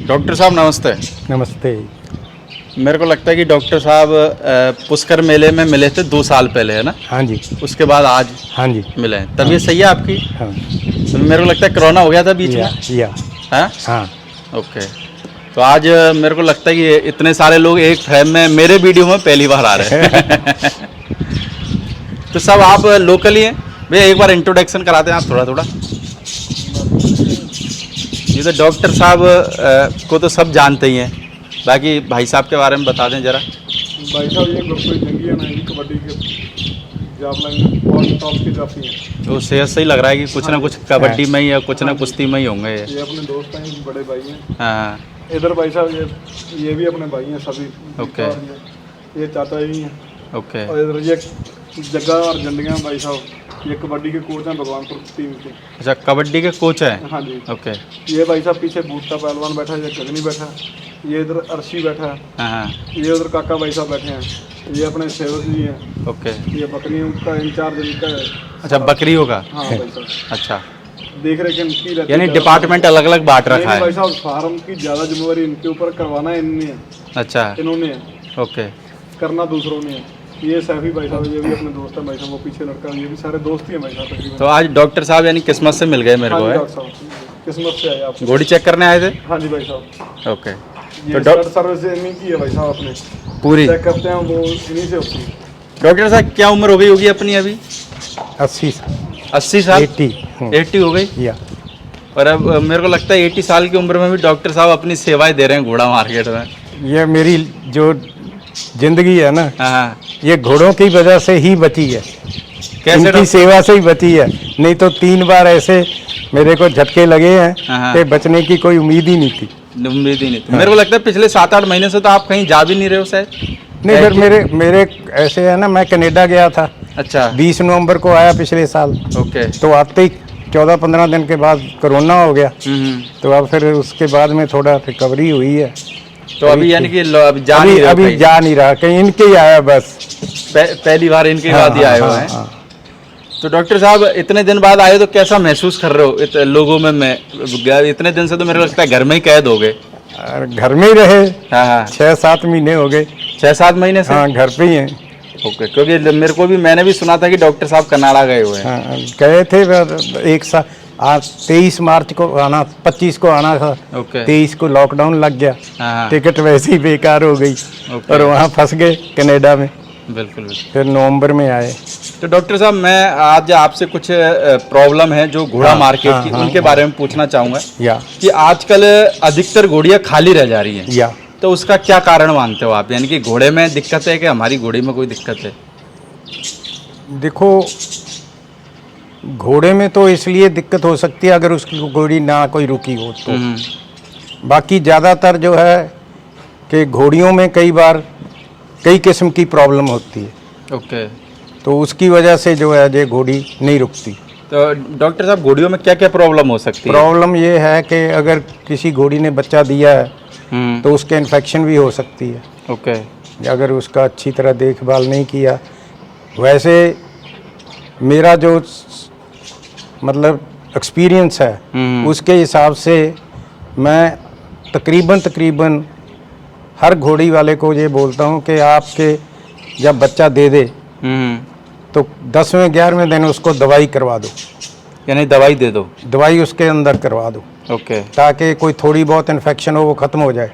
Doctor साहब नमस्ते। नमस्ते। मेरे को लगता है कि डॉक्टर साहब पुष्कर मेले में मिले थे 2 साल पहले, है ना? हाँ जी। उसके बाद आज हाँ जी। मिले हैं। तबीयत सही है आपकी? हाँ। तो मेरे को लगता है कोरोना हो गया था बीच में। या हाँ हाँ। ओके। तो आज मेरे को लगता है कि इतने सारे लोग एक फ्रेम में मेरे वीडियो में पहली बार आ रहे हैं। तो सब आप लोकल ही हैं भैया? एक बार इंट्रोडक्शन कराते हैं आप थोड़ा थोड़ा। ये तो डॉक्टर साहब को तो सब जानते ही हैं, बाकी भाई साहब के बारे में बता दें ज़रा। भाई साहब ये गुरप्रीत जंगी है ना, ये कबड्डी के जावलिन और टॉप की काफ़ी है। तो सेहत सही लग रहा है कि कुछ ना कुछ कबड्डी में ही या कुछ ना कुश्ती में ही होंगे ये अपने दोस्त हैं, बड़े भाई हैं। हाँ इधर भाई साहब ये भी अपने भाई हैं सभी। ओके। और ये चाचा जी हैं। ओके। और इधर ये जग्गा और जंडियाँ भाई साहब, ये कबड्डी के कोच हैं भगवानपुर टीम के। अच्छा, कबड्डी के कोच हैं? हाँ जी। ओके। ये भाई साहब पीछे बूटा पहलवान बैठा है, ये गगनी बैठा है, ये इधर अर्शी बैठा है, हाँ ये उधर काका भाई साहब बैठे हैं, ये अपने सेवक जी हैं। ओके। ये बकरियों का इंचार्ज इनका है। अच्छा, बकरियों का? हाँ भाई साहब, अच्छा, देख रेख इनकी रहती है। यानी डिपार्टमेंट अलग अलग बांट रखा भाई है। साहब फार्म की ज़्यादा जिम्मेवारी इनके ऊपर करवाना इनने है। अच्छा, इन्होंने है, ओके। करना दूसरों ने है। ये सैफी भाई साहब, ये भी अपने दोस्त हैं भाई साहब, वो पीछे लड़का, ये भी सारे दोस्त ही हैं भाई साहब तकरीबन। तो आज डॉक्टर साहब यानी किस्मत से मिल गए मेरे हाँ को, जी है? डॉक्टर साहब, किस्मत से आए आप। घोड़ी चेक करने आए थे? हाँ जी भाई साहब। ओके। ये तो सर्विस इन्हीं की है भाई साहब, अपने पूरी चेक करते हैं वो इन्हीं से होती है। डॉक्टर साहब क्या उम्र हो गई होगी अपनी अभी? 80 80 साल? 80 हो गई। या और अब मेरे को लगता है 80 साल की उम्र में भी डॉक्टर साहब अपनी सेवाएं दे रहे हैं घोड़ा मार्केट में। ये मेरी जो जिंदगी है ना, हाँ। ये घोड़ों की वजह से ही बची है। कैसे इनकी सेवा से ही बची है, नहीं तो 3 बार ऐसे मेरे को झटके लगे हैं हाँ। कि बचने की कोई उम्मीद ही नहीं थी। उम्मीद ही नहीं थी। मेरे को लगता है पिछले 7-8 महीने से तो आप कहीं जा भी नहीं रहे हो शायद? नहीं, फिर मेरे ऐसे है ना, मैं कनाडा गया था। अच्छा। 20 नवंबर को आया पिछले साल। ओके। तो आते ही 14-15 दिन के बाद कोरोना हो गया। तो अब फिर उसके बाद में थोड़ा रिकवरी हुई है। तो अभी यानी कि अभी जा नहीं रहे हो अभी कहीं? जा नहीं रहा कहीं, इनके ही आया बस। पहली बार इनके बाद ही आए हो हैं? तो डॉक्टर साहब इतने दिन बाद आए तो कैसा महसूस कर रहे हो? लोगों में मैं इतने दिन से तो मेरे को लगता है घर में ही कैद हो गए। और घर में ही रहे। हाँ। 6-7 महीने हो गए। 6-7 महीने से? हाँ, घर पे ही हैं। ओके। क्योंकि मेरे को भी, मैंने भी सुना था कि डॉक्टर साहब कनाडा गए हुए हैं। हाँ, गए थे एक साल। आज 23 मार्च को आना, 25 को आना था। ओके। 23 को लॉकडाउन लग गया। हाँ। टिकट वैसे ही बेकार हो गई। ओके। और वहाँ फंस गए कनाडा में। बिल्कुल। फिर नवंबर में आए। तो डॉक्टर साहब मैं आज आपसे कुछ प्रॉब्लम है जो घोड़ा मार्केट की, उनके बारे में पूछना चाहूँगा कि आजकल अधिकतर घोड़ियाँ खाली रह जा रही हैं। तो उसका क्या कारण मानते हो आप? यानी कि घोड़े में दिक्कत है कि हमारी घोड़ी में कोई दिक्कत है? देखो, घोड़े में तो इसलिए दिक्कत हो सकती है अगर उसकी घोड़ी ना कोई रुकी हो तो। बाकी ज़्यादातर जो है कि घोड़ियों में कई बार कई किस्म की प्रॉब्लम होती है। ओके। तो उसकी वजह से जो है ये घोड़ी नहीं रुकती। तो डॉक्टर साहब घोड़ियों में क्या क्या प्रॉब्लम हो सकती है? प्रॉब्लम ये है कि अगर किसी घोड़ी ने बच्चा दिया है तो उसके इन्फेक्शन भी हो सकती है। ओके। अगर उसका अच्छी तरह देखभाल नहीं किया। वैसे मेरा जो मतलब एक्सपीरियंस है उसके हिसाब से मैं तकरीबन हर घोड़ी वाले को ये बोलता हूँ कि आपके जब बच्चा दे दे तो 10वें 11वें दिन उसको दवाई करवा दो। यानी दवाई दे दो? दवाई उसके अंदर करवा दो। ओके। ताकि कोई थोड़ी बहुत इन्फेक्शन हो वो ख़त्म हो जाए।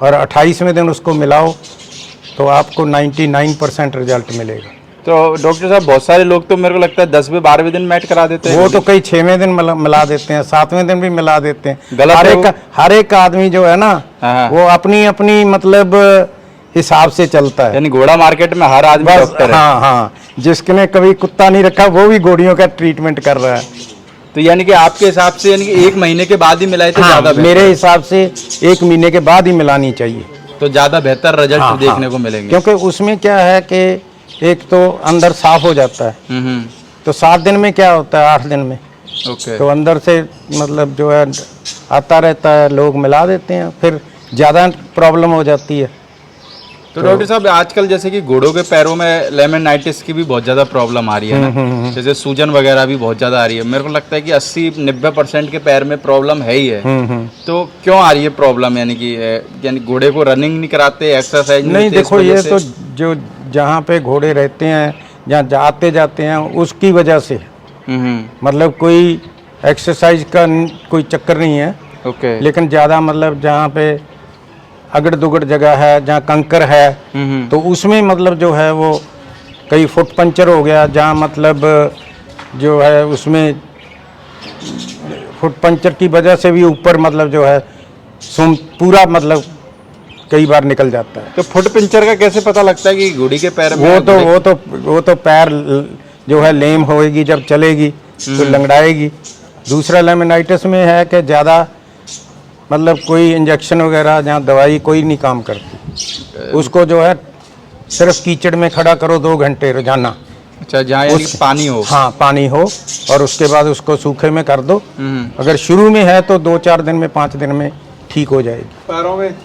और 28वें दिन उसको मिलाओ तो आपको 99% रिजल्ट मिलेगा। तो डॉक्टर साहब बहुत सारे लोग तो मेरे को लगता है 10वें 12वें दिन मैट करा देते हैं। वो तो कई 6वें दिन मिला देते हैं, 7वें दिन भी मिला देते हैं। गलत हर एक आदमी जो है ना वो अपनी मतलब हिसाब से चलता है। यानी घोड़ा मार्केट में हर आदमी डॉक्टर है? हाँ, जिसने कभी कुत्ता नहीं रखा वो भी घोड़ियों का ट्रीटमेंट कर रहा है। तो यानी कि आपके हिसाब से यानी कि 1 महीने के बाद ही मिलाए तो ज़्यादा? मेरे हिसाब से 1 महीने के बाद ही मिलानी चाहिए तो ज़्यादा बेहतर रिजल्ट देखने को मिलेंगे। क्योंकि उसमें क्या है कि एक तो अंदर साफ हो जाता है। तो 7 दिन में क्या होता है, 8 दिन में। ओके। तो अंदर से मतलब जो है आता रहता है, लोग मिला देते हैं, फिर ज़्यादा प्रॉब्लम हो जाती है। तो डॉक्टर साहब आजकल जैसे कि घोड़ों के पैरों में लेमनाइटिस की भी बहुत ज़्यादा प्रॉब्लम आ रही है ना, जैसे सूजन वगैरह भी बहुत ज़्यादा आ रही है। मेरे को लगता है कि 80-90% के पैर में प्रॉब्लम है ही है। तो क्यों आ रही है प्रॉब्लम, यानी घोड़े को रनिंग नहीं कराते, एक्सरसाइज नहीं, देखो ये तो जो जहाँ पे घोड़े रहते हैं, जहाँ आते जाते हैं, उसकी वजह से, मतलब कोई एक्सरसाइज का कोई चक्कर नहीं है। ओके। लेकिन ज़्यादा मतलब जहाँ पे अगड़ दुगड़ जगह है, जहाँ कंकर है, तो उसमें मतलब जो है वो कई फुट पंचर हो गया, जहाँ मतलब जो है उसमें फुट पंचर की वजह से भी ऊपर मतलब जो है सुम पूरा मतलब कई बार निकल जाता है। तो फुट पंचर का कैसे पता लगता है कि घोड़ी के पैर में? वो तो पैर जो है लेम होएगी, जब चलेगी तो लंगड़ाएगी। दूसरा लेमनाइटिस में है कि ज़्यादा मतलब कोई इंजेक्शन वगैरह, जहाँ दवाई कोई नहीं काम करती। उसको जो है सिर्फ कीचड़ में खड़ा करो 2 घंटे रोजाना। अच्छा, जहाँ यानी पानी हो। हाँ, पानी हो, और उसके बाद उसको सूखे में कर दो। अगर शुरू में है तो 2-4 दिन में, 5 दिन में ठीक हो जाएगी पैरों में,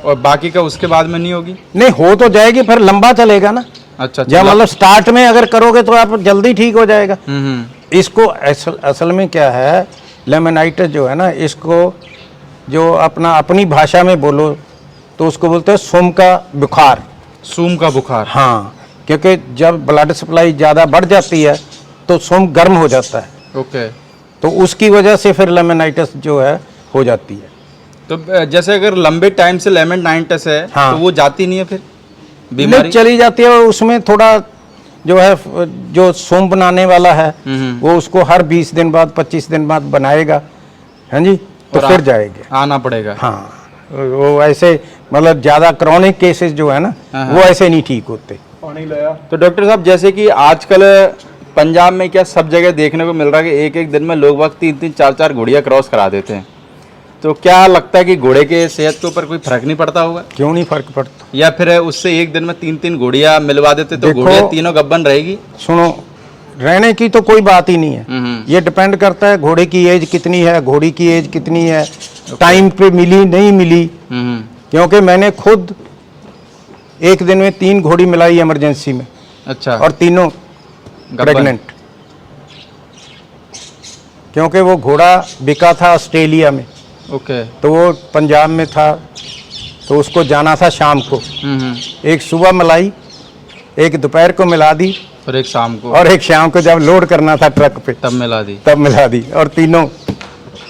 और बाकी का उसके बाद में नहीं होगी? नहीं, हो तो जाएगी, फिर लंबा चलेगा ना। अच्छा, जब मतलब स्टार्ट में अगर करोगे तो आप जल्दी ठीक हो जाएगा। इसको असल में क्या है, लेमनाइटिस जो है ना, इसको जो अपनी भाषा में बोलो तो उसको बोलते हैं सूम का बुखार। सूम का बुखार? हाँ, क्योंकि जब ब्लड सप्लाई ज़्यादा बढ़ जाती है तो सूम गर्म हो जाता है। ओके। तो उसकी वजह से फिर लेमनाइटिस जो है हो जाती है। तो जैसे अगर लंबे टाइम से लेमनाइटिस है, हाँ, तो वो जाती नहीं है फिर बीमारी? चली जाती है, और उसमें थोड़ा जो है जो सूम बनाने वाला है वो उसको हर 20 दिन बाद, 25 दिन बाद बनाएगा। हाँ जी, तो फिर जाएंगे, आना पड़ेगा। हाँ, वो ऐसे मतलब ज़्यादा क्रॉनिक केसेस जो है ना, वो ऐसे नहीं ठीक होते। पानी लाया। तो डॉक्टर साहब, जैसे कि आजकल पंजाब में क्या सब जगह देखने को मिल रहा है कि एक दिन में लोग वक्त 3-3, 4-4 घोड़ियाँ क्रॉस करा देते हैं। तो क्या लगता है कि घोड़े के सेहत के ऊपर कोई फर्क नहीं पड़ता होगा? क्यों नहीं फर्क पड़ता? या फिर उससे एक दिन में 3-3 घोड़ियाँ मिलवा देते तो घोड़ियाँ तीनों गब्बन रहेगी? सुनो, रहने की तो कोई बात ही नहीं है। ये डिपेंड करता है घोड़े की एज कितनी है, घोड़ी की एज कितनी है, टाइम पे मिली नहीं मिली। क्योंकि मैंने खुद एक दिन में 3 घोड़ी मिलाई इमरजेंसी में। अच्छा। और तीनों प्रेग्नेंट, क्योंकि वो घोड़ा बिका था ऑस्ट्रेलिया में। ओके। तो वो पंजाब में था, तो उसको जाना था शाम को। एक सुबह मिलाई, एक दोपहर को मिला दी, और एक शाम को, और एक शाम को जब लोड करना था ट्रक पे तब मिला दी। और तीनों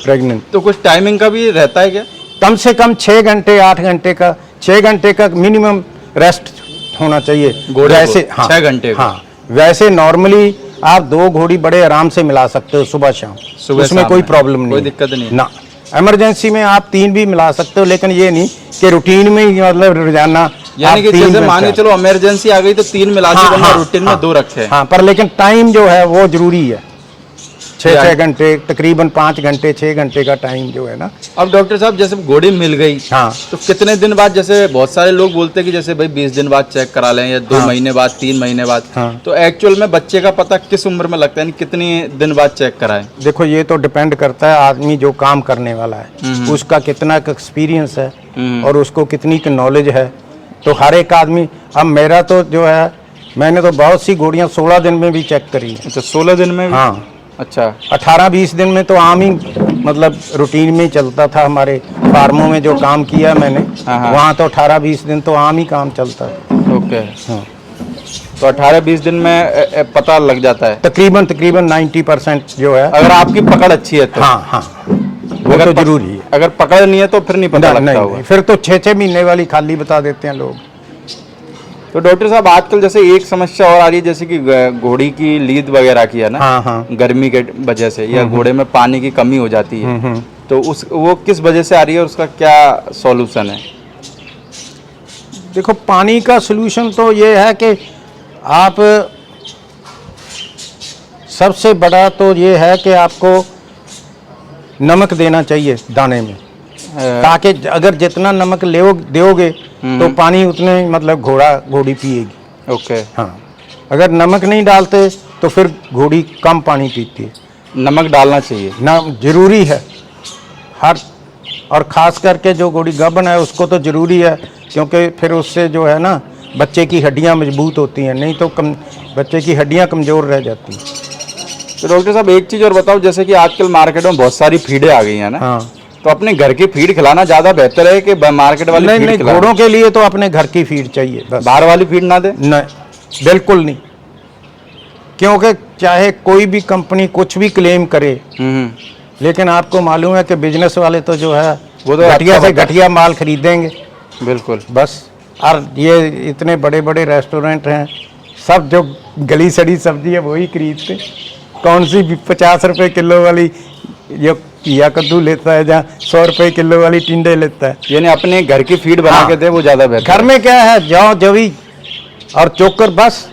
प्रेग्नेंट। तो कुछ टाइमिंग का भी रहता है क्या? कम से कम 6 घंटे 8 घंटे का, 6 घंटे का मिनिमम रेस्ट होना चाहिए घोड़े वैसे। को? हाँ, 6 घंटे का? हाँ, वैसे नॉर्मली आप 2 घोड़ी बड़े आराम से मिला सकते हो सुबह शाम, उसमें कोई प्रॉब्लम नहीं, कोई दिक्कत नहीं ना। इमरजेंसी में आप 3 भी मिला सकते हो, लेकिन ये नहीं कि रूटीन में ही मतलब रोजाना, यानी कि जैसे माने चलो इमरजेंसी आ गई तो 3 मिला दी, वरना रूटीन में 2 रखे। हाँ, पर लेकिन टाइम जो है वो जरूरी है। 6 घंटे, तकरीबन 5 घंटे 6 घंटे का टाइम जो है ना। अब डॉक्टर साहब, जैसे घोड़ी मिल गई, हाँ, तो कितने दिन बाद, जैसे बहुत सारे लोग बोलते हैं कि जैसे भाई 20 दिन बाद चेक करा लें, या 2 महीने बाद, 3 महीने बाद। हाँ। तो एक्चुअल में बच्चे का पता किस उम्र में लगता है, कितने दिन बाद चेक कराएं? देखो, ये तो डिपेंड करता है आदमी जो काम करने वाला है, उसका कितना एक्सपीरियंस है और उसको कितनी नॉलेज है। तो हर एक आदमी, अब मेरा तो जो है, मैंने तो बहुत सी घोड़ियाँ 16 दिन में भी चेक करी। अच्छा, 16 दिन में? हाँ। अच्छा। 18-20 दिन में तो आम ही मतलब रूटीन में ही चलता था। हमारे फार्मों में जो काम किया मैंने, वहाँ तो 18-20 दिन तो आम ही काम चलता है। ओके। हाँ। तो 18-20 दिन में पता लग जाता है तकरीबन 90% जो है, अगर आपकी पकड़ अच्छी है तो। हाँ हाँ, वो तो जरूरी है। अगर पकड़ नहीं है तो फिर नहीं पता लगता होगा। फिर तो 6-6 महीने वाली खाली बता देते हैं लोग। तो डॉक्टर साहब, आजकल जैसे एक समस्या और आ रही है, जैसे कि घोड़ी की लीद वगैरह की है ना। हाँ हाँ। गर्मी के वजह से, या घोड़े में पानी की कमी हो जाती है, तो वो किस वजह से आ रही है और उसका क्या सॉल्यूशन है? देखो, पानी का सॉल्यूशन तो ये है कि आप, सबसे बड़ा तो ये है कि आपको नमक देना चाहिए दाने में, ताकि अगर जितना नमक दोगे तो पानी उतने मतलब घोड़ी पिएगी। ओके। हाँ, अगर नमक नहीं डालते तो फिर घोड़ी कम पानी पीती है। नमक डालना चाहिए ना, जरूरी है। और ख़ास करके जो घोड़ी गाभन है उसको तो ज़रूरी है क्योंकि फिर उससे जो है ना बच्चे की हड्डियां मजबूत होती हैं, नहीं तो बच्चे की हड्डियां कमज़ोर रह जाती हैं। तो डॉक्टर साहब एक चीज़ और बताओ, जैसे कि आजकल मार्केट में बहुत सारी फीडें आ गई हैं ना, हाँ, तो अपने घर की फीड खिलाना ज़्यादा बेहतर है कि मार्केट वाली नहीं फीड नहीं, खिलाना? घोड़ों के लिए तो अपने घर की फीड चाहिए बस। बाहर वाली फीड ना दे? नहीं, बिल्कुल नहीं, क्योंकि चाहे कोई भी कंपनी कुछ भी क्लेम करे, लेकिन आपको मालूम है कि बिजनेस वाले तो जो है वो तो घटिया अच्छा से होता है। घटिया माल खरीदेंगे बिल्कुल। बस। और ये इतने बड़े बड़े रेस्टोरेंट हैं, सब जो गली सड़ी सब्जी है वही खरीदते। कौन सी भी 50 रुपए किलो वाली जो घिया कद्दू लेता है, जहाँ 100 रुपए किलो वाली टिंडे लेता है। यानी अपने घर की फीड बना हाँ। के दे, वो ज़्यादा बेहतर घर में क्या है, जौ जवी और चोकर बस,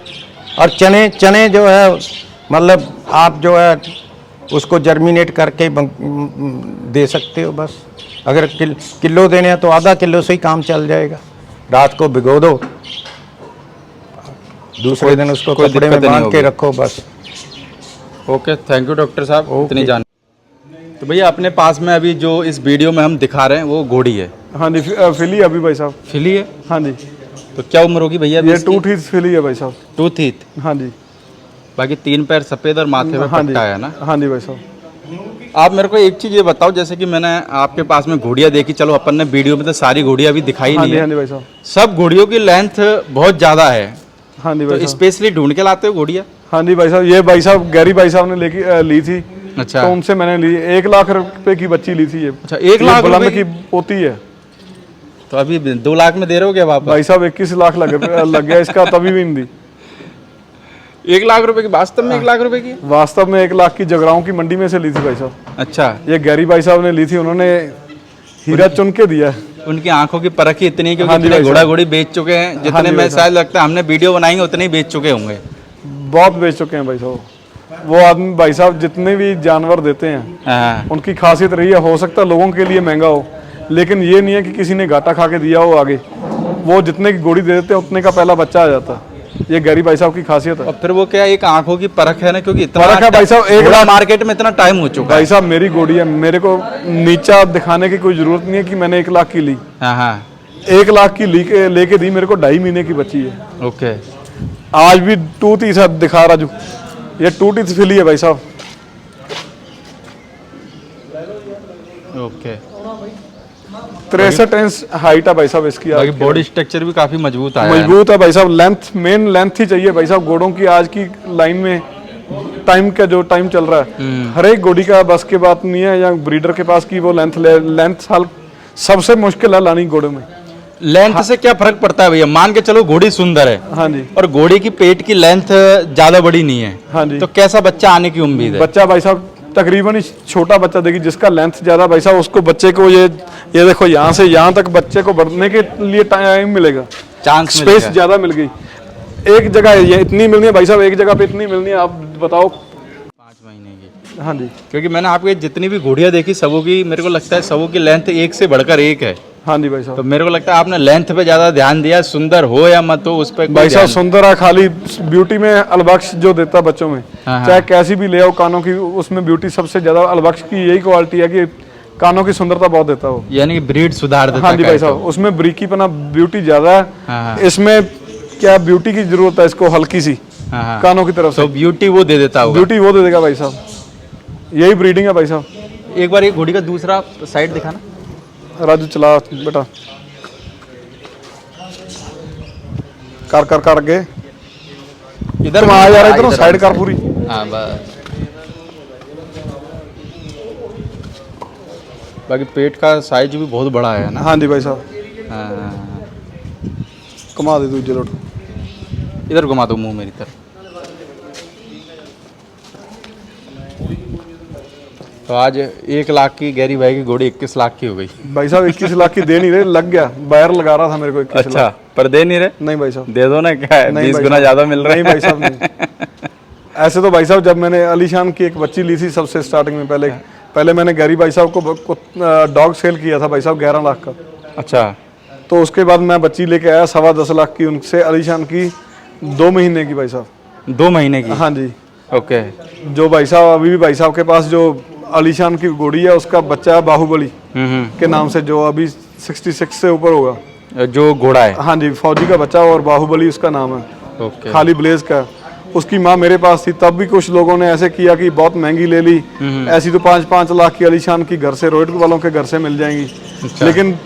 और चने चने जो है मतलब आप जो है उसको जर्मिनेट करके दे सकते हो बस। अगर किलो देने हैं तो आधा किलो से ही काम चल जाएगा। रात को भिगो दो, दूसरे दिन उसको कोई कपड़े में दिक्कत नहीं बांध के होगी। रखो बस। ओके, थैंक यू डॉक्टर साहब ओके। इतनी जान। तो भैया अपने पास में अभी जो इस वीडियो में हम दिखा रहे हैं वो घोड़ी है, हाँ जी, फिली अभी भाई साहब। फिली है? हाँ जी, तो क्या उम्र होगी भैया? ये 2 टीथ फिली है भाई साहब। 2 टीथ, हाँ जी, बाकी 3 पैर सफ़ेद और माथे में हाँ जी, पट्टा है ना। हाँ जी भाई साहब। आप मेरे को एक चीज़ ये बताओ, जैसे कि मैंने आपके पास में घोड़ियाँ देखी, चलो अपन ने वीडियो में तो सारी घोड़ियाँ अभी दिखाई हाँ नहीं जी, हाँ है, जी भाई साहब। सब घोड़ियों की लेंथ बहुत ज़्यादा है, हाँ जी भाई तो साहब। स्पेशली ढूंढ के लाते हो घोड़ियाँ? हाँ जी भाई साहब, ये भाई साहब गैरी भाई साहब ने ली थी, अच्छा तो उनसे मैंने ली। 1 लाख रुपए की बच्ची ली थी ये। अच्छा, 1 लाख बुलंद रुपए की पोती है तो अभी 2 लाख में दे रहे हो क्या वापस? भाई साहब। 21 लाख लग गया इसका, तभी भी नहीं दी। 1 लाख रुपए की? वास्तव में 1 लाख रुपए की? वास्तव में 1 लाख की जगराओं की मंडी में से ली थी भाई साहब। अच्छा, ये गैरी भाई साहब ने ली थी, उन्होंने हीरा चुन के दिया। उनकी आंखों की परख ही इतनी है, क्योंकि हाँ जी इतने भाई घोड़ा साहब। घोड़ी बेच चुके हैं, हाँ जितने जी में भाई शायद लगता है हमने वीडियो बनाई उतने ही बेच चुके होंगे। बहुत बेच चुके हैं भाई साहब। वो आदमी भाई साहब जितने भी जानवर देते हैं हाँ, उनकी खासियत रही है, हो सकता है लोगों के लिए महंगा हो, लेकिन ये नहीं है कि किसी ने घाटा खा के दिया हो आगे। वो जितने की गोड़ी दे देते हैं उतने का पहला बच्चा आ जाता है। ये गैरी भाई साहब की खासियत है। और फिर वो क्या एक आंखों की परख है ना, क्योंकि इतना परख है भाई साहब। एक घोड़ा लाख मार्केट में इतना टाइम हो चुका भाई है। साहब मेरी गोड़ी है, मेरे को नीचा दिखाने की कोई जरूरत नहीं है कि मैंने 1 लाख की ली। हाँ हाँ, 1 लाख की लेके दी, मेरे को 2.5 महीने की बची है। ओके। आज भी 2 टीथ दिखा राजू, ये 2 टीथ फिली है भाई साहब। ओके, 63 इंच हाइट है भाई साहब इसकी। बाकी बॉडी स्ट्रक्चर भी काफी मजबूत आया है। मजबूत है भाई साहब। लेंथ, मेन लेंथ ही चाहिए भाई साहब घोड़ों की। आज की लाइन में टाइम का जो टाइम चल रहा है, हर एक घोड़ी का बस के बात नहीं है, या ब्रीडर के पास की वो लेंथ साल सबसे मुश्किल है लानी घोड़ों में। लेंथ से क्या फर्क पड़ता है भैया? मान के चलो घोड़ी सुंदर है हाँ जी, और घोड़ी की पेट की लेंथ ज्यादा बड़ी नहीं है, हाँ जी। तो कैसा बच्चा आने की उम्मीद है? बच्चा भाई साहब तकरीबन ही छोटा बच्चा देगी, जिसका लेंथ ज्यादा भाई साहब उसको बच्चे को ये देखो यहाँ से यहाँ तक बच्चे को बढ़ने के लिए टाइम मिलेगा, चांस स्पेस ज्यादा मिल गई। एक जगह ये इतनी मिलनी है भाई साहब, एक जगह पे इतनी मिलनी है, आप बताओ। 5 महीने की? हाँ जी, क्योंकि मैंने आपके जितनी भी घोड़ियाँ देखी सबों की, मेरे को लगता है सबों की लेंथ एक से बढ़कर एक है। हाँ जी भाई साहब। तो मेरे को लगता है आपने लेंथ पे ज्यादा ध्यान दिया, सुंदर हो या मत हो उस पर भाई साहब सुंदर है, खाली ब्यूटी में अलबख्श जो देता बच्चों में, हाँ, चाहे कैसी भी ले आओ कानों की, उसमें ब्यूटी सबसे ज्यादा अलबख्श की यही क्वालिटी है कि कानों की सुंदरता बहुत देता है वो। यानी कि ब्रीड सुधार देता हाँ जी है भाई तो। साहब, उसमें ब्रीकीपना ब्यूटी ज्यादा है। हाँ, इसमें क्या ब्यूटी की जरूरत है इसको, हल्की सी हाँ, हाँ। कानों की तरफ से तो ब्यूटी वो दे देता होगा। ब्यूटी वो दे देगा भाई साहब, यही ब्रीडिंग है भाई साहब। एक बार ये घोड़ी का दूसरा साइड दिखाना। राजू चला बेटा, कर आगे इधर तुम आ जा रहा, इधर साइड कर पूरी। हाँ बस। बाकी पेट का साइज भी बहुत बड़ा है ना। हाँ जी भाई साहब, हाँ, कमा दे दूसरे लोट। इधर घुमा दो मुंह मेरी तरफ। तो आज 1 लाख की गैरी भाई की घोड़ी 21 लाख की हो गई। भाई साहब 21 लाख की दे नहीं रहे, लग गया, बायर लगा रहा था मेरे को 21 अच्छा, लाख। पर दे नहीं रहे? नहीं भाई साहब, दे दो ना, क्या है, नहीं 20 भाई गुना साहब। ज्यादा मिल रहा है। नहीं भाई साहब नहीं। ऐसे तो भाई साहब जब मैंने अलीशान की एक बच्ची ली थी सबसे स्टार्टिंग में, पहले मैंने गैरी भाई साहब को डॉग सेल किया था भाई साहब 11 लाख का। अच्छा, तो उसके बाद मैं बच्ची लेके आया 10.25 लाख की, उनसे अलीशान की 2 महीने की भाई साहब। 2 महीने की? हाँ जी। ओके। जो भाई साहब अभी भी भाई साहब के पास जो अलीशान की घोड़ी है, उसका बच्चा है बाहुबली के नाम से, जो अभी 66 से ऊपर होगा। जो घोड़ा है। हाँ जी, फौजी का बच्चा और बाहुबली उसका नाम है। ओके। खाली ब्लेज का। उसकी माँ मेरे पास थी, तब भी कुछ लोगों ने ऐसे किया कि बहुत महंगी ले ली, ऐसी तो 5-5 लाख की अलीशान की घर से, रोहित वालों के घर से मिल जाएंगी। लेकिन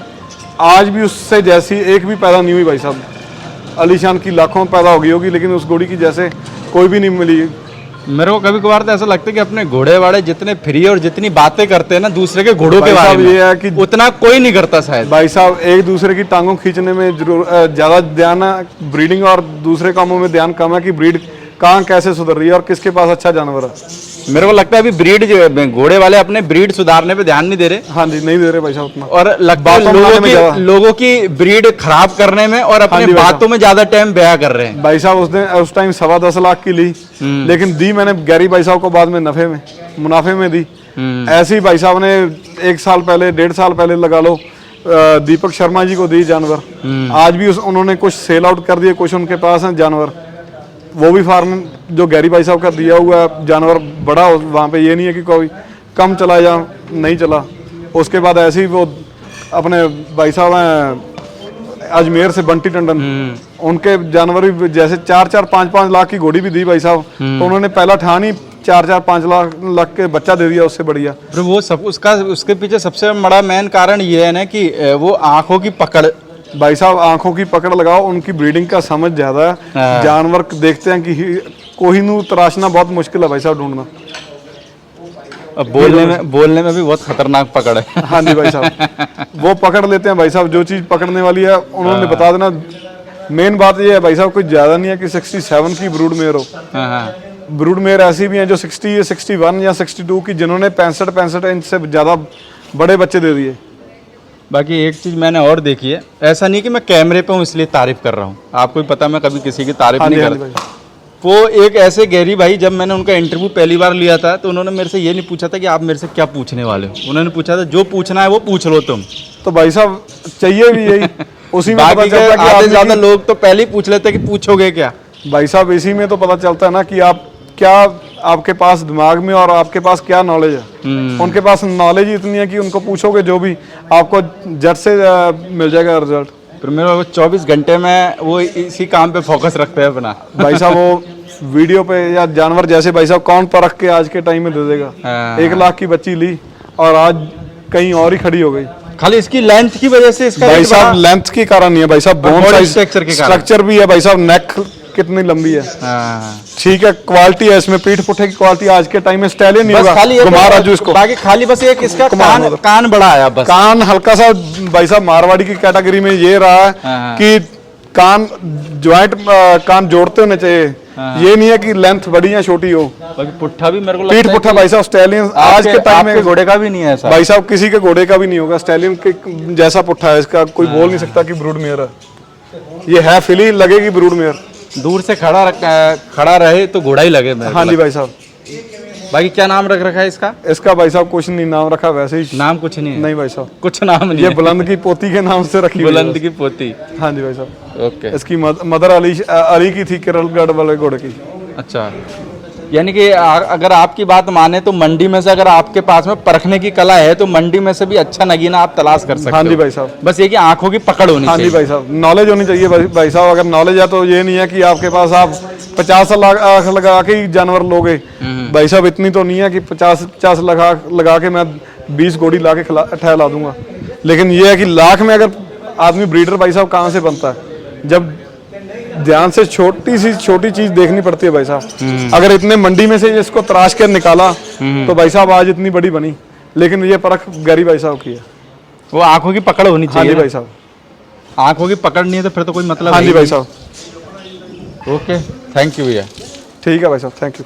आज भी उससे जैसी एक भी पैदा नहीं हुई भाई साहब। अलीशान की लाखों पैदा हो गई होगी, लेकिन उस घोड़ी की जैसे कोई भी नहीं मिली। मेरे को कभी कभार तो ऐसा लगता है कि अपने घोड़े वाले जितने फ्री और जितनी बातें करते हैं ना दूसरे के घोड़ों के भाई बारे साहब में, ये है कि उतना कोई नहीं करता शायद। भाई साहब एक दूसरे की टांगों खींचने में ज्यादा ध्यान है, ब्रीडिंग और दूसरे कामों में ध्यान कम है कि ब्रीड कहाँ कैसे सुधर रही है और किसके पास अच्छा जानवर है। मेरे को लगता है अभी ब्रीड जो घोड़े वाले अपने ब्रीड सुधारने पे ध्यान नहीं दे रहे, हाँ जी, नहीं दे रहे भाई साहब उतना। और लगता है लोगों की ब्रीड खराब करने में और अपने जी भाई बातों में ज्यादा टाइम व्यय कर रहे हैं। भाई साहब उसने उस टाइम 10.25 लाख की ली, लेकिन दी मैंने गैरी भाई साहब को बाद में मुनाफे में दी। ऐसे ही भाई साहब ने 1 साल पहले 1.5 साल पहले लगा लो दीपक शर्मा जी को दी जानवर। आज भी उन्होंने कुछ सेल आउट कर दिए, कुछ उनके पास हैं जानवर। वो भी फार्म जो गैरी भाई साहब का दिया हुआ है जानवर बड़ा, वहाँ पे ये नहीं है कि कोई कम चला या नहीं चला। उसके बाद ऐसे ही वो अपने भाई साहब हैं अजमेर से बंटी टंडन, उनके जानवर भी जैसे 4-4, 5-5 लाख की घोड़ी भी दी भाई साहब, तो उन्होंने पहला ठान ही 4-4, 5 लाख के बच्चा दे दिया उससे बढ़िया। तो वो सब उसके पीछे सबसे बड़ा मेन कारण ये है ना कि वो आंखों की पकड़। भाई साहब आंखों की पकड़ लगाओ, उनकी ब्रीडिंग का समझ ज्यादा है। जानवर देखते हैं कि कोहिनूर तराशना बहुत मुश्किल है भाई साहब ढूंढना। अब बोलने में भी बहुत खतरनाक पकड़ है। हाँ जी भाई साहब वो पकड़ लेते हैं भाई साहब, जो चीज पकड़ने वाली है उन्होंने बता देना। मेन बात ये है भाई साहब कुछ ज्यादा नहीं है कि 67 की ब्रूड मेयर हो। ब्रूड मेयर ऐसी भी हैं जो 60, 61 या 62 की, जिन्होंने 65 इंच से ज्यादा बड़े बच्चे दे दिए। बाकी एक चीज मैंने और देखी है, ऐसा नहीं कि मैं कैमरे पे हूँ इसलिए तारीफ कर रहा हूँ, आपको भी पता मैं कभी किसी की तारीफ नहीं करता। वो एक ऐसे गैरी भाई, जब मैंने उनका इंटरव्यू पहली बार लिया था तो उन्होंने मेरे से ये नहीं पूछा था कि आप मेरे से क्या पूछने वाले हो, उन्होंने पूछा था जो पूछना है वो पूछ लो तुम। तो भाई साहब चाहिए भी यही, उसी में बाकी के आधे ज्यादा लोग तो पहले ही पूछ लेते कि पूछोगे क्या। भाई साहब इसी में तो पता चलता है ना कि आप क्या, आपके पास दिमाग में और आपके पास क्या नॉलेज है। उनके पास नॉलेज ही इतनी है कि उनको पूछोगे जो भी आपको झट से मिल जाएगा रिजल्ट। फिर मेरे 24 घंटे में वो इसी काम पे फोकस रखते हैं अपना। भाई साहब वो वीडियो पे या जानवर जैसे भाई साहब कौन परख के आज के टाइम में दे देगा। 1 लाख की बच्ची ली और आज कहीं और ही खड़ी हो गई, खाली इसकी लेंथ की वजह से। इसका भाई साहब लेंथ के कारण नहीं है भाई साहब, बोन साइज स्ट्रक्चर भी है भाई साहब, नेक कितनी लंबी है। ठीक है, क्वालिटी है इसमें, पीठ पुट्ठे की क्वालिटी आज के टाइम में स्टैलियन नहीं होगा। घुमा राजू इसको, बाकी खाली बस एक इसका कान बड़ा आया, बस कान हल्का सा भाई साहब मारवाड़ी की कैटेगरी में ये रहा है कि कान ज्वाइंट कान जोड़ते होने चाहिए। ये नहीं है कि लेंथ बड़ी या छोटी हो। पुट्ठा भी मेरे को पीठ पुट्ठा भाई साहब स्टैलियन आज के टाइम में घोड़े का भी नहीं है भाई साहब, किसी के घोड़े का भी नहीं होगा। स्टैलियन के जैसा पुट्ठा है इसका, कोई बोल नहीं सकता कि ब्रूड मेयर है। ये है फिली, लगेगी ब्रूड मेयर। दूर से खड़ा रहे तो घोड़ा ही लगे। हाँ जी भाई साहब। बाकी क्या नाम रख रखा है इसका? इसका भाई साहब कुछ नहीं नाम रखा, वैसे ही नाम कुछ नहीं है। नहीं भाई साहब कुछ नाम नहीं ये है। बुलंद की पोती के नाम से रखी, बुलंद की पोती। हाँ जी भाई साहब। ओके। इसकी मदर अली की थी, केरलगढ़ वाले घोड़े की। अच्छा, यानी कि अगर आपकी बात माने तो मंडी में से अगर आपके पास में परखने की कला है तो मंडी में से भी अच्छा नगीना आप तलाश कर सकते हो। हाँ जी भाई साहब। बस ये कि आंखों की पकड़ होनी चाहिए। हाँ जी भाई साहब, नॉलेज होनी चाहिए भाई साहब। अगर नॉलेज है तो ये नहीं है कि आपके पास आप 50 लाख लगा के ही जानवर लोगे। भाई साहब इतनी तो नहीं है कि 50 लाख लगा के मैं 20 घोड़ी ला के ठहला दूंगा। लेकिन ये है कि लाख में अगर आदमी ब्रीडर भाई साहब कहाँ से बनता है, जब ध्यान से छोटी चीज देखनी पड़ती है भाई साहब। अगर इतने मंडी में से इसको तराश कर निकाला तो भाई साहब आज इतनी बड़ी बनी। लेकिन ये परख गैरी भाई साहब की है, वो आंखों की पकड़ होनी चाहिए। हाँ जी भाई साहब, आंखों की पकड़ नहीं है तो फिर तो कोई मतलब। हाँ जी भाई साहब। ओके, थैंक यू भैया। ठीक है भाई साहब, थैंक यू।